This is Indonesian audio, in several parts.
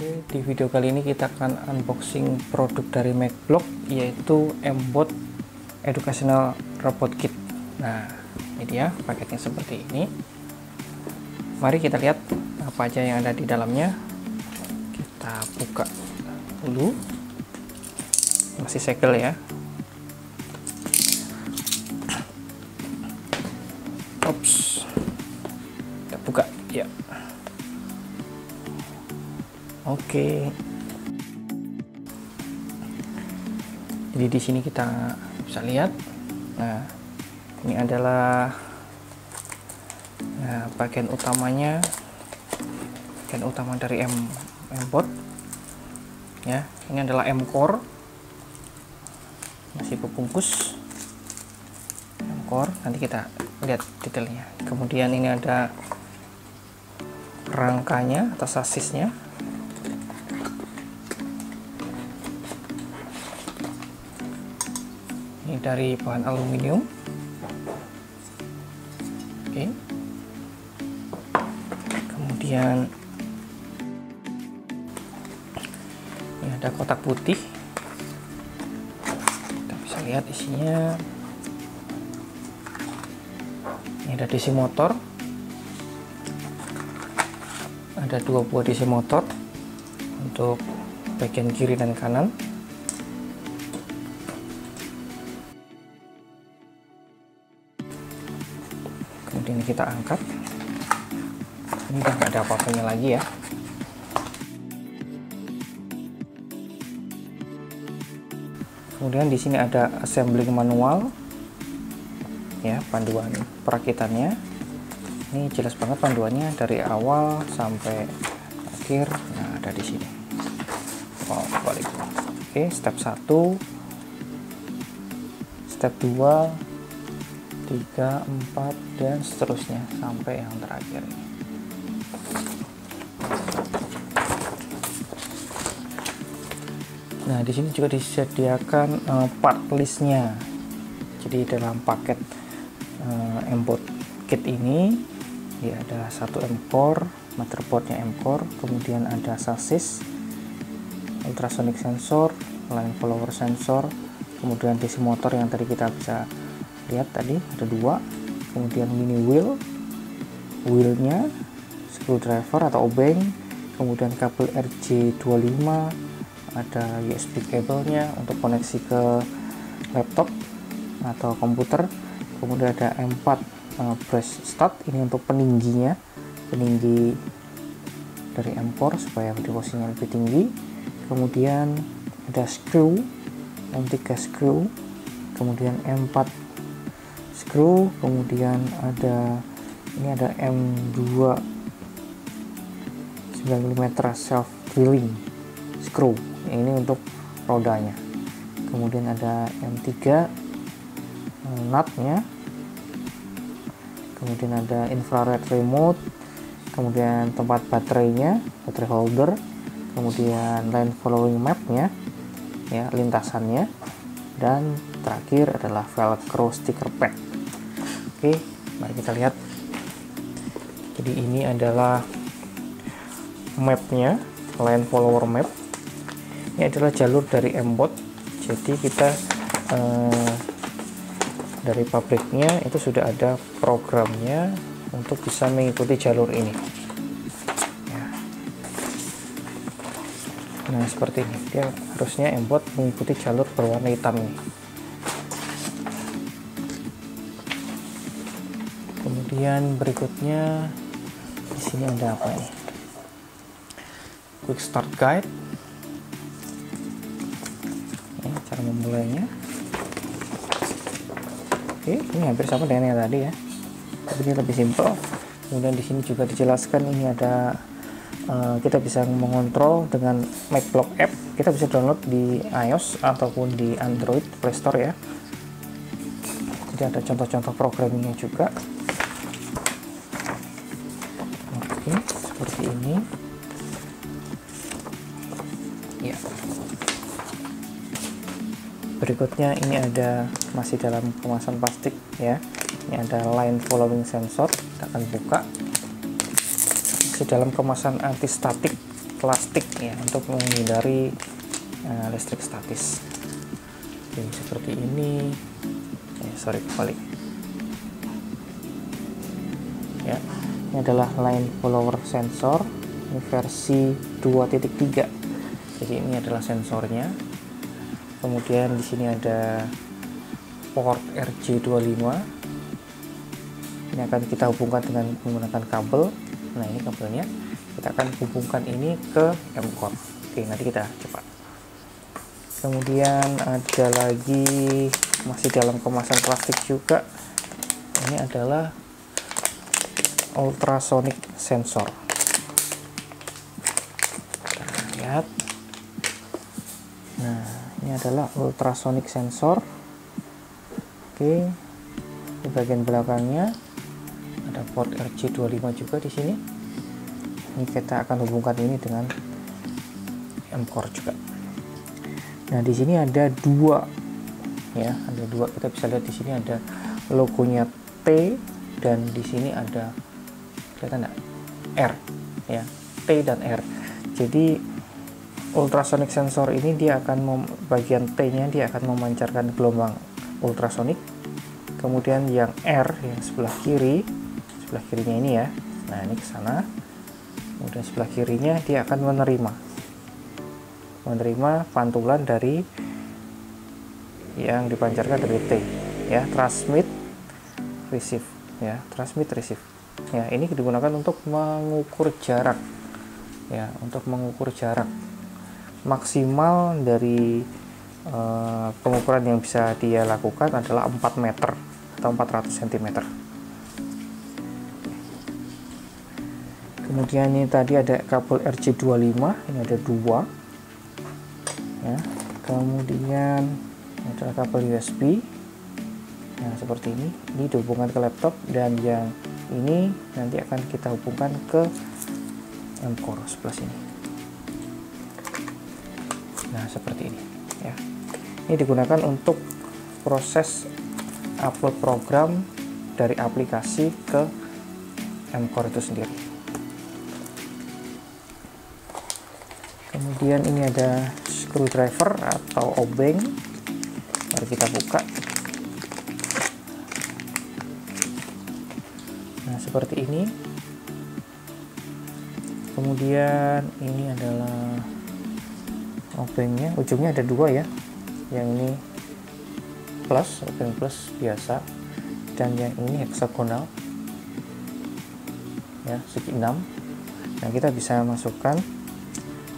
Oke, di video kali ini kita akan unboxing produk dari MacBlock, yaitu M-Bot Educational Robot Kit. Nah, ini dia paketnya seperti ini. Mari kita lihat apa aja yang ada di dalamnya. Kita buka dulu. Masih segel ya. Ops. Kita buka ya. Oke. Jadi di sini kita bisa lihat. Nah, ini adalah bagian utamanya. Bagian utama dari M-Bot. Ya, ini adalah M-Core. Masih kebungkus. M-Core, nanti kita lihat detailnya. Kemudian ini ada rangkanya atau sasisnya. Ini dari bahan aluminium. Oke. Kemudian ini ada kotak putih. Kita bisa lihat isinya. Ini ada DC motor. Ada 2 buah DC motor untuk bagian kiri dan kanan. Kemudian kita angkat. Ini udah nggak ada apa-apanya lagi ya. Kemudian di sini ada assembling manual, ya, panduan perakitannya. Ini jelas banget panduannya dari awal sampai akhir. Nah, ada di sini. Oh, balik. Oke, step 1, step 2, 3, 4, dan seterusnya sampai yang terakhir ini. Nah, di sini juga disediakan part listnya. Jadi dalam paket M-Bot kit ini ya ada satu M-Core, motherboardnya M-Core, kemudian ada sasis, ultrasonic sensor, line follower sensor, kemudian DC motor yang tadi kita bisa lihat tadi ada 2, kemudian mini wheelnya, screwdriver atau obeng, kemudian kabel RJ25, ada USB kabelnya untuk koneksi ke laptop atau komputer, kemudian ada M4 brace stud, ini untuk peninggi dari M-Core supaya di posisinya lebih tinggi, kemudian ada screw, M3 screw, kemudian M4 screw, kemudian ada M2 9 mm self drilling screw, ini untuk rodanya, kemudian ada M3 nutnya, kemudian ada infrared remote, kemudian tempat baterainya, baterai holder, kemudian line following mapnya, ya, lintasannya, dan terakhir adalah velcro sticker pad. Oke, mari kita lihat. Jadi ini adalah mapnya, line follower map. Ini adalah jalur dari M-Bot. Jadi kita dari pabriknya itu sudah ada programnya untuk bisa mengikuti jalur ini. Ya. Nah, seperti ini. Dia harusnya M-Bot mengikuti jalur berwarna hitam ini. Kemudian berikutnya di sini ada apa ini? Quick start guide. Ini cara memulainya. Oke, ini hampir sama dengan yang tadi ya, tapi ini lebih simpel. Kemudian di sini juga dijelaskan ini ada kita bisa mengontrol dengan MacBlock app. Kita bisa download di iOS ataupun di Android Play Store ya. Jadi ada contoh-contoh programmingnya juga. Oke, seperti ini. Ya. Berikutnya ini ada masih dalam kemasan plastik ya. Ini ada line following sensor. Kita akan buka. Masih dalam kemasan anti statik plastik ya, untuk menghindari listrik statis. Oke, seperti ini. Sorry, kebalik ya. Ini adalah line follower sensor, ini versi 2.3. jadi ini adalah sensornya. Kemudian di sini ada port RJ25, ini akan kita hubungkan dengan menggunakan kabel. Nah, ini kabelnya, kita akan hubungkan ini ke M-Core. Oke, nanti kita cepat. Kemudian ada lagi, masih dalam kemasan plastik juga, ini adalah ultrasonic sensor. Kita lihat. Nah, ini adalah ultrasonic sensor. Oke, di bagian belakangnya ada port RJ25 juga di sini. Ini kita akan hubungkan ini dengan M-Core juga. Nah, di sini ada dua ya, ada dua. Kita bisa lihat di sini ada logonya T, dan di sini ada, kelihatan nggak, R ya, T dan R. Jadi ultrasonic sensor ini dia akan bagian T-nya dia akan memancarkan gelombang ultrasonik. Kemudian yang R yang sebelah kirinya ini ya, nah ini ke sana. Kemudian sebelah kirinya dia akan menerima pantulan dari yang dipancarkan dari T ya, transmit receive ya, transmit receive ya. Ini digunakan untuk mengukur jarak ya, untuk mengukur jarak maksimal dari pengukuran yang bisa dia lakukan adalah 4 meter atau 400 cm. Kemudian ini tadi ada kabel RJ25, ini ada dua ya. Kemudian ada kabel USB, nah seperti ini dihubungkan ke laptop, dan yang ini nanti akan kita hubungkan ke M-Core sebelah sini. Nah, seperti ini ya. Ini digunakan untuk proses upload program dari aplikasi ke M-Core itu sendiri. Kemudian ini ada screwdriver atau obeng. Mari kita buka. Nah, seperti ini. Kemudian ini adalah obengnya, ujungnya ada dua ya. Yang ini plus, obeng plus biasa, dan yang ini heksagonal ya, segi 6. Nah, kita bisa masukkan,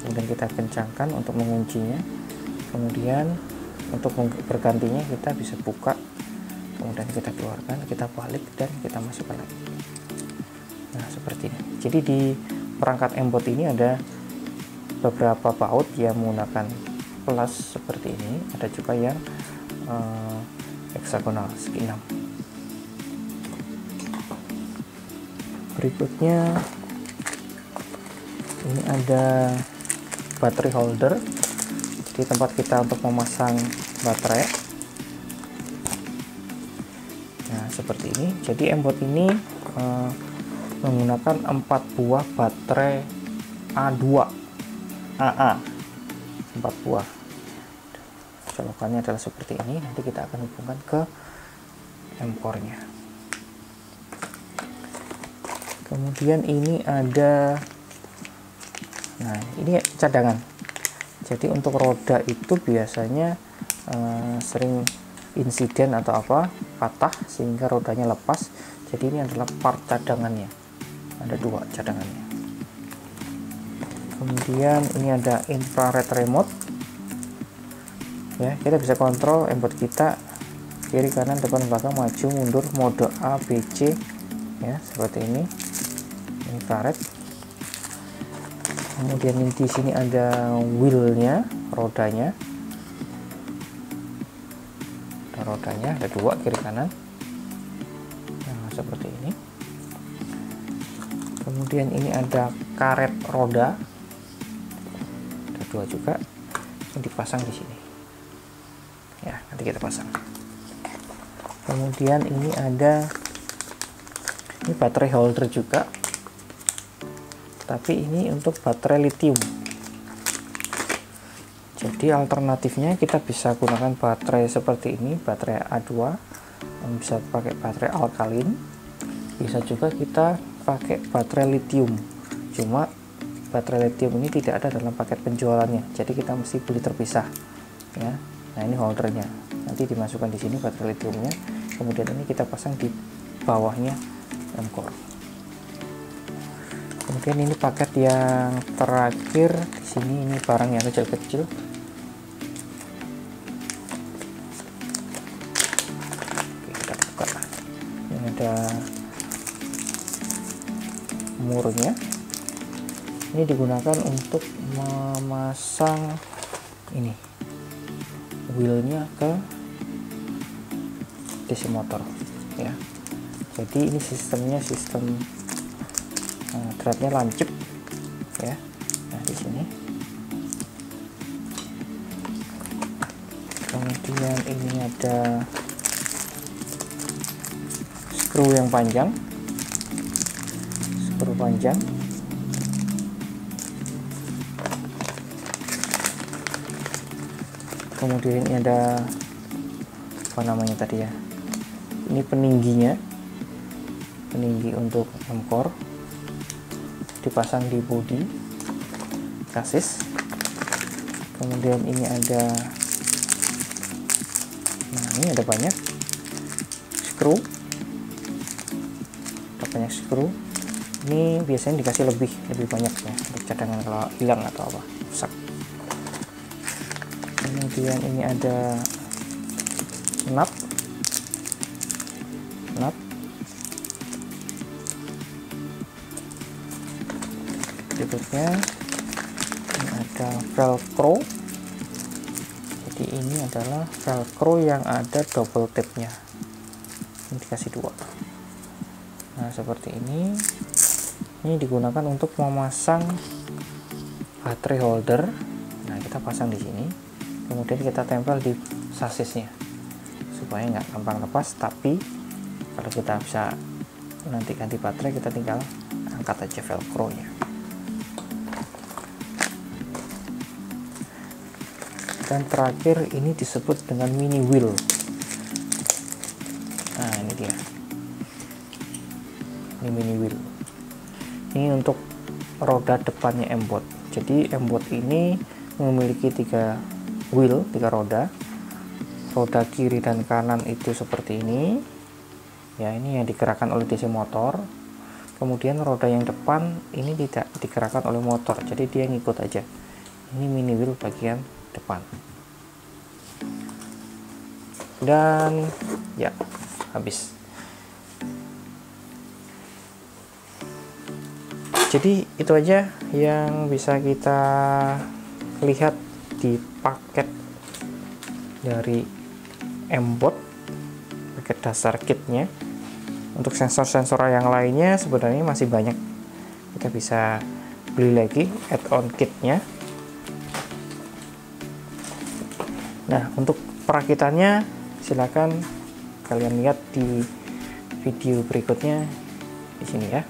kemudian kita kencangkan untuk menguncinya. Kemudian untuk bergantinya kita bisa buka, kemudian kita keluarkan, kita balik, dan kita masukkan lagi. Nah, seperti ini. Jadi di perangkat M-Bot ini ada beberapa baut yang menggunakan plus seperti ini, ada juga yang heksagonal segi 6. Berikutnya ini ada battery holder, jadi tempat kita untuk memasang baterai. Nah, seperti ini. Jadi M-Bot ini menggunakan 4 buah baterai A2 AA, 4 buah. Colokannya adalah seperti ini. Nanti kita akan hubungkan ke M-Core nya. Kemudian ini ada, nah ini cadangan. Jadi untuk roda itu biasanya sering insiden atau apa, patah sehingga rodanya lepas. Jadi ini adalah part cadangannya, ada 2 cadangannya. Kemudian ini ada infrared remote ya, kita bisa kontrol M-Bot kita kiri kanan depan belakang maju mundur mode A B C ya, seperti ini infrared. Kemudian di sini ada wheelnya, rodanya. Ada rodanya, ada 2 kiri kanan. Nah, seperti ini. Kemudian ini ada karet roda, ada 2 juga, yang dipasang di sini. Ya, nanti kita pasang. Kemudian ini ada, ini baterai holder juga. tapi ini untuk baterai lithium. Jadi alternatifnya kita bisa gunakan baterai seperti ini, baterai A2, yang bisa pakai baterai alkalin. Bisa juga kita pakai baterai lithium. Cuma baterai lithium ini tidak ada dalam paket penjualannya, jadi kita mesti beli terpisah ya. Nah, ini holdernya, nanti dimasukkan di sini baterai lithiumnya, kemudian ini kita pasang di bawahnya M-Core. Kemudian ini paket yang terakhir di sini, ini barang yang kecil-kecil. Ini ada murnya. Ini digunakan untuk memasang ini wheelnya ke DC motor ya. Jadi ini sistemnya sistem threadnya lancip ya. Nah, di sini kemudian ini ada skru yang panjang, skru panjang. Kemudian ini ada apa namanya tadi ya, ini peningginya, peninggi untuk M-Core, dipasang di bodi kasis. Kemudian ini ada, nah ini ada banyak skru, ada banyak skru. Ini biasanya dikasih lebih banyak ya, untuk cadangan kalau hilang atau apa rusak. Kemudian ini ada nut, berikutnya ini ada velcro. Jadi ini adalah velcro yang ada double tape-nya, ini dikasih 2. Nah, seperti ini digunakan untuk memasang baterai holder. Nah, kita pasang di sini, kemudian kita tempel di sasisnya supaya nggak gampang lepas. Tapi kalau kita bisa nanti ganti baterai, kita tinggal angkat aja velcro nya. Dan terakhir ini disebut dengan mini wheel. Nah, ini dia, ini mini wheel. Ini untuk roda depannya M-Bot. Jadi M-Bot ini memiliki 3 wheel, 3 roda. Roda kiri dan kanan itu seperti ini ya, ini yang digerakkan oleh DC motor. Kemudian roda yang depan ini tidak digerakkan oleh motor, jadi dia ngikut aja. Ini mini wheel bagian depan. Dan ya, habis. Jadi itu aja yang bisa kita lihat di paket dari M-Bot, paket dasar kitnya. Untuk sensor-sensor yang lainnya sebenarnya masih banyak, kita bisa beli lagi add-on kitnya. Nah, untuk perakitannya silakan kalian lihat di video berikutnya di sini ya.